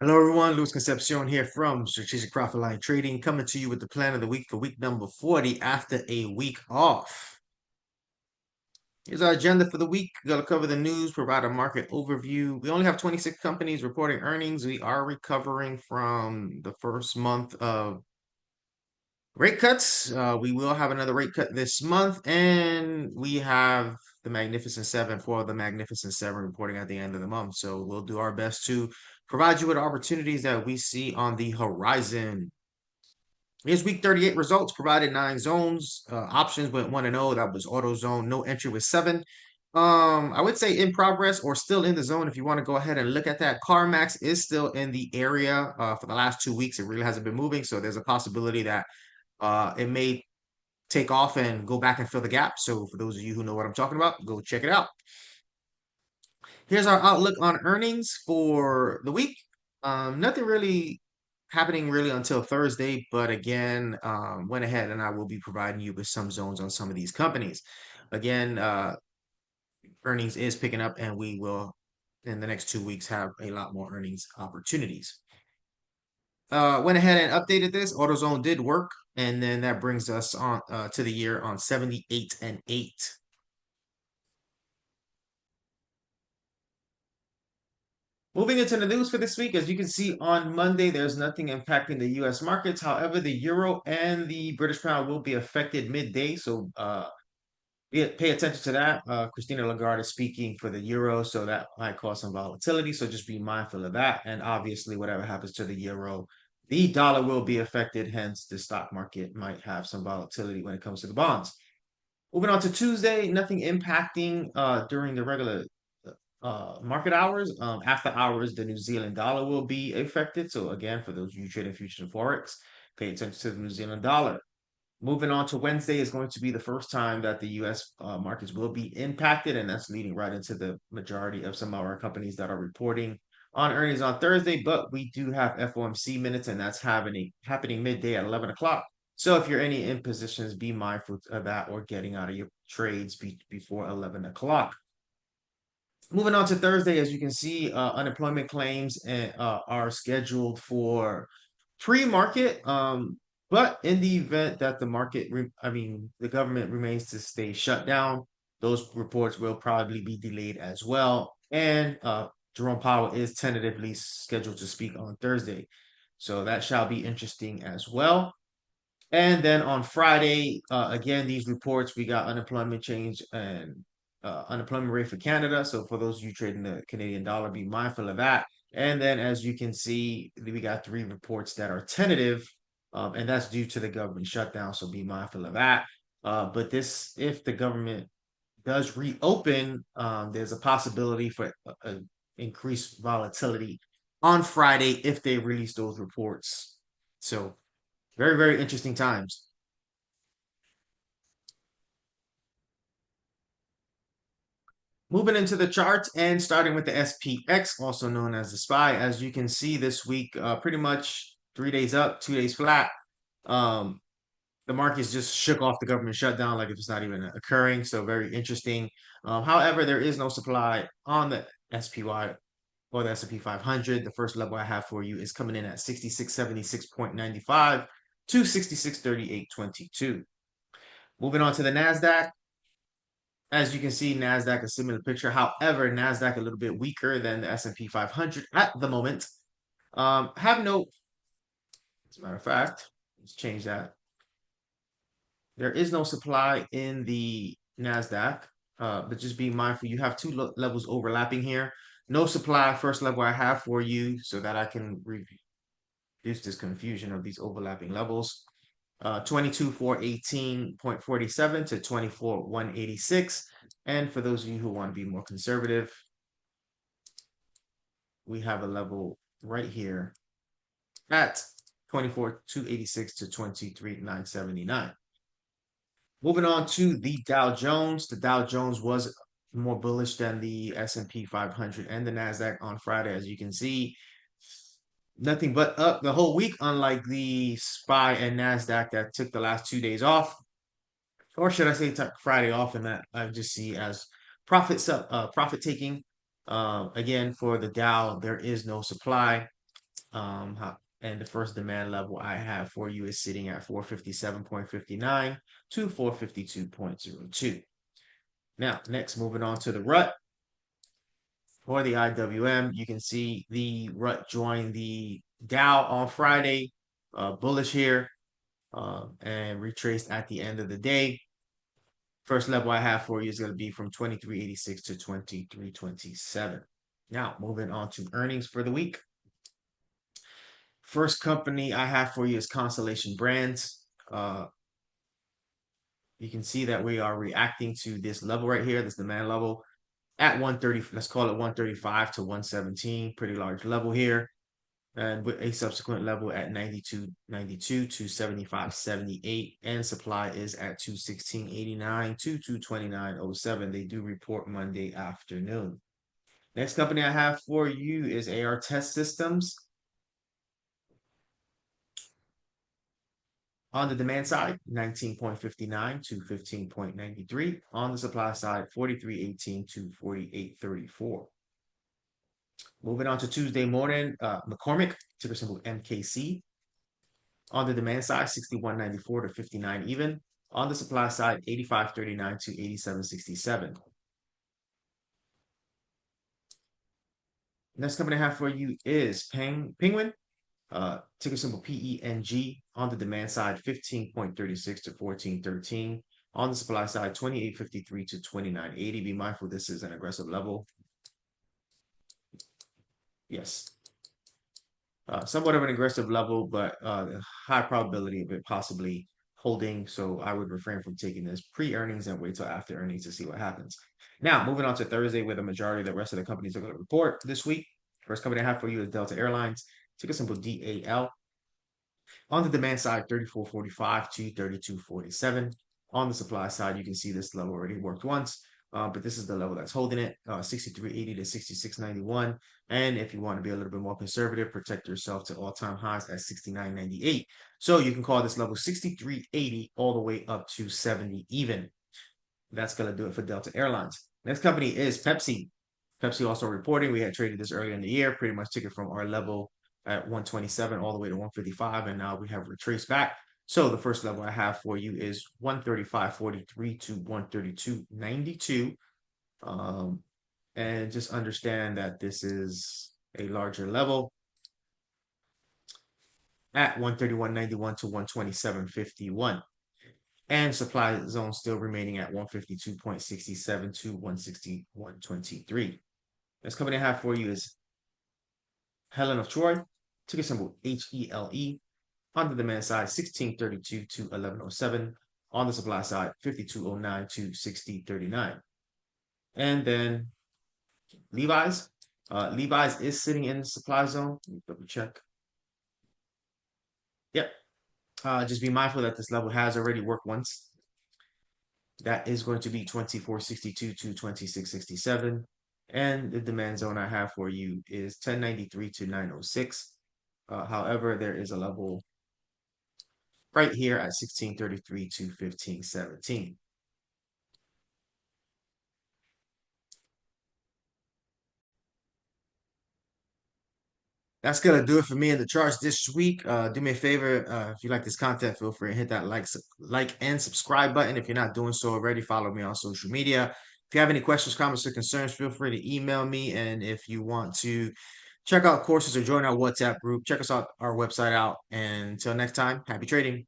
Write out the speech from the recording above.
Hello, everyone. Luis Concepcion here from Strategic Profit Line Trading, coming to you with the plan of the week for week number 40 after a week off. Here's our agenda for the week. We're going to cover the news, provide a market overview. We only have 26 companies reporting earnings. We are recovering from the first month of rate cuts. We will have another rate cut this month, and we have the Magnificent Seven for the Magnificent Seven reporting at the end of the month. So we'll do our best to provide you with opportunities that we see on the horizon. Here's week 38 results. Provided 9 zones. Options went 1-0. That was auto zone. No entry with 7. I would say in progress or still in the zone if you want to go ahead and look at that. CarMax is still in the area for the last 2 weeks. It really hasn't been moving, so there's a possibility that it may take off and go back and fill the gap. So for those of you who know what I'm talking about, go check it out. Here's our outlook on earnings for the week. Nothing really happening really until Thursday, but again, went ahead and I will be providing you with some zones on some of these companies. Again, earnings is picking up, and we will in the next 2 weeks have a lot more earnings opportunities. Went ahead and updated this. AutoZone did work, and then that brings us on to the year on 78 and 8. Moving into the news for this week, as you can see on Monday, there's nothing impacting the U.S. markets. However, the euro and the British pound will be affected midday, so pay attention to that. Christina Lagarde is speaking for the euro, so that might cause some volatility. So just be mindful of that. And obviously, whatever happens to the euro, the dollar will be affected. Hence, the stock market might have some volatility when it comes to the bonds. Moving on to Tuesday, nothing impacting during the regular market hours. After hours, the New Zealand dollar will be affected. So again, for those of you trading futures and forex, pay attention to the New Zealand dollar. Moving on to Wednesday is going to be the first time that the U.S. Markets will be impacted, and that's leading right into the majority of some of our companies that are reporting on earnings on Thursday. But we do have FOMC minutes, and that's happening midday at 11 o'clock. So if you're any in positions, be mindful of that or getting out of your trades before 11 o'clock. Moving on to Thursday, as you can see, unemployment claims are scheduled for pre-market. But in the event that the government remains to stay shut down, those reports will probably be delayed as well. And Jerome Powell is tentatively scheduled to speak on Thursday. So that shall be interesting as well. And then on Friday, again, these reports, we got unemployment change and unemployment rate for Canada. So for those of you trading the Canadian dollar, be mindful of that. And then as you can see, we got 3 reports that are tentative, and that's due to the government shutdown. So be mindful of that. But if the government does reopen, there's a possibility for increased volatility on Friday if they release those reports. So very, very interesting times. Moving into the charts and starting with the SPX, also known as the SPY. As you can see this week, pretty much 3 days up, 2 days flat. The markets just shook off the government shutdown like if it's not even occurring. So very interesting. However, there is no supply on the SPY or the S&P 500. The first level I have for you is coming in at 6676.95 to 6638.22. Moving on to the NASDAQ. As you can see, NASDAQ, a similar picture. However, NASDAQ a little bit weaker than the S&P 500 at the moment. Have note, as a matter of fact, let's change that. There is no supply in the NASDAQ, but just be mindful, you have 2 levels overlapping here. No supply, first level I have for you so that I can reduce this confusion of these overlapping levels. 22,418.47 to 24,186. And for those of you who want to be more conservative, we have a level right here at 24,286 to 23,979. Moving on to the Dow Jones. The Dow Jones was more bullish than the S&P 500 and the NASDAQ on Friday, as you can see. Nothing but up the whole week, unlike the SPY and NASDAQ that took the last 2 days off. Or should I say took Friday off, and that I just see as profit taking. Again, for the Dow, there is no supply. And the first demand level I have for you is sitting at 457.59 to 452.02. Now, next, moving on to the RUT. For the IWM, you can see the RUT joined the Dow on Friday, bullish here, and retraced at the end of the day. First level I have for you is going to be from 23.86 to 23.27. Now, moving on to earnings for the week. First company I have for you is Constellation Brands. You can see that we are reacting to this level right here, this demand level at 130. Let's call it 135 to 117. Pretty large level here. And with a subsequent level at 92.92 to 75.78, and supply is at 216.89 to 229.07. They do report Monday afternoon. Next company I have for you is AR Test Systems. On the demand side, 19.59 to 15.93. On the supply side, 43.18 to 48.34. Moving on to Tuesday morning, McCormick, ticker symbol MKC. On the demand side, 61.94 to 59 even. On the supply side, 85.39 to 87.67. Next company I have for you is Penguin, ticker symbol PENG. On the demand side, 15.36 to 14.13. On the supply side, 28.53 to 29.80. Be mindful, this is an aggressive level. Yes. Somewhat of an aggressive level, but high probability of it possibly holding. So I would refrain from taking this pre-earnings and wait till after earnings to see what happens. Now, moving on to Thursday, where the majority of the rest of the companies are going to report this week. First company I have for you is Delta Airlines, ticker symbol DAL. On the demand side, 34.45 to 32.47. On the supply side, you can see this level already worked once, but this is the level that's holding it, 63.80 to 66.91. And if you want to be a little bit more conservative, protect yourself to all-time highs at 69.98. So you can call this level 63.80 all the way up to 70 even. That's going to do it for Delta Airlines. Next company is Pepsi. Pepsi also reporting. We had traded this earlier in the year, pretty much took it from our level at 127 all the way to 155, and now we have retraced back. So the first level I have for you is 135.43 to 132.92. And just understand that this is a larger level at 131.91 to 127.51. And supply zone still remaining at 152.67 to 161.23. Next company I have for you is Helen of Troy, ticker symbol HELE. On the demand side, 16.32 to 11.07. On the supply side, 52.09 to 60.39. And then Levi's. Levi's is sitting in the supply zone. Let me double check. Yep. Just be mindful that this level has already worked once. That is going to be 24.62 to 26.67. And the demand zone I have for you is 10.93 to 9.06. However, there is a level right here at 16.33 to 15.17. That's gonna do it for me in the charts this week. Do me a favor, if you like this content, feel free to hit that like and subscribe button. If you're not doing so already, follow me on social media. If you have any questions, comments, or concerns, feel free to email me. And if you want to check out courses or join our WhatsApp group, check us out our website out. And until next time, happy trading.